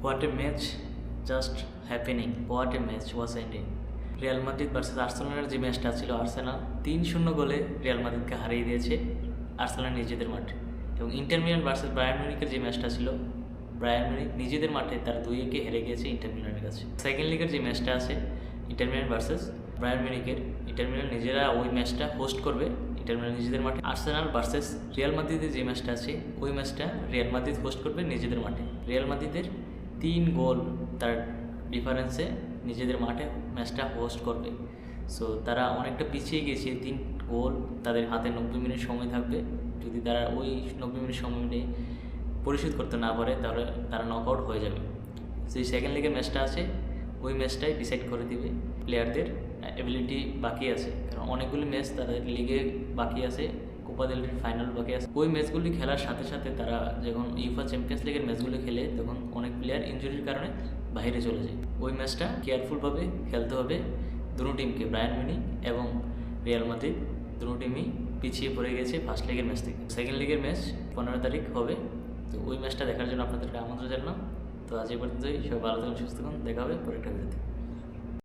What a match just happening. What a match was ending. Real Madrid versus আর্সেনালের যে ম্যাচটা ছিল, Arsenal 3-0 গোলে রিয়াল মাদ্রিদকে হারিয়ে দিয়েছে আর্সেনাল নিজেদের মাঠে। এবং ইন্টার মিলান ভার্সেস বায়ার্ন মিউনিখের যে ম্যাচটা ছিল, বায়ার্ন মিউনিখ নিজেদের মাঠে তার 2-1 হেরে গিয়েছে ইন্টার মিলানের কাছে। সেকেন্ড লিগের যে ম্যাচটা আছে ইন্টার মিলান ভার্সেস বায়ার্ন মিউনিখের, ইন্টার মিলান নিজেরা ওই ম্যাচটা হোস্ট করবে ইন্টার মিলান নিজেদের মাঠে। আর্সেনাল ভার্সেস রিয়াল মাদ্রিদের যে ম্যাচটা আছে ওই ম্যাচটা রিয়াল মাদ্রিদ হোস্ট করবে নিজেদের মাঠে। রিয়াল মাদ্রিদের 3 গোল তার ডিফারেন্সে নিজেদের মাঠে ম্যাচটা হোস্ট করবে। সো তারা অনেকটা পিছিয়ে গেছে, 3 গোল তাদের হাতে 90 মিনিট সময় থাকবে। যদি তারা ওই 90 মিনিট সময়টা পরিশোধ করতে না পারে তাহলে তারা নক আউট হয়ে যাবে। সেই সেকেন্ড লিগের ম্যাচটা আছে, ওই ম্যাচটাই ডিসাইড করে দিবে প্লেয়ারদের অ্যাবিলিটি বাকি আছে, কারণ অনেকগুলি ম্যাচ তাদের লিগে বাকি আছে, কোপা দেল রের ফাইনাল বাকি আছে। ওই ম্যাচগুলি খেলার সাথে সাথে তারা যখন ইউফা চ্যাম্পিয়ন্স লিগের ম্যাচগুলি খেলে তখন অনেক প্লেয়ার ইনজুরির কারণে বাইরে চলে যায়। ওই ম্যাচটা কেয়ারফুলভাবে খেলতে হবে দুটো টিমকে, বায়ার্ন মিউনিখ এবং রিয়াল মাদ্রিদ দুটো টিমই পিছিয়ে পড়ে গেছে ফার্স্ট লিগের ম্যাচ থেকে। সেকেন্ড লিগের ম্যাচ 15 তারিখ হবে, তো ওই ম্যাচটা দেখার জন্য আপনাদেরকে আমন্ত্রণ জানালাম। তো আজ এই পর্যন্তই, সবাই ভালো থাকুন, সুস্থ থাকুন, দেখা হবে পরে একটা ভিডিওতে।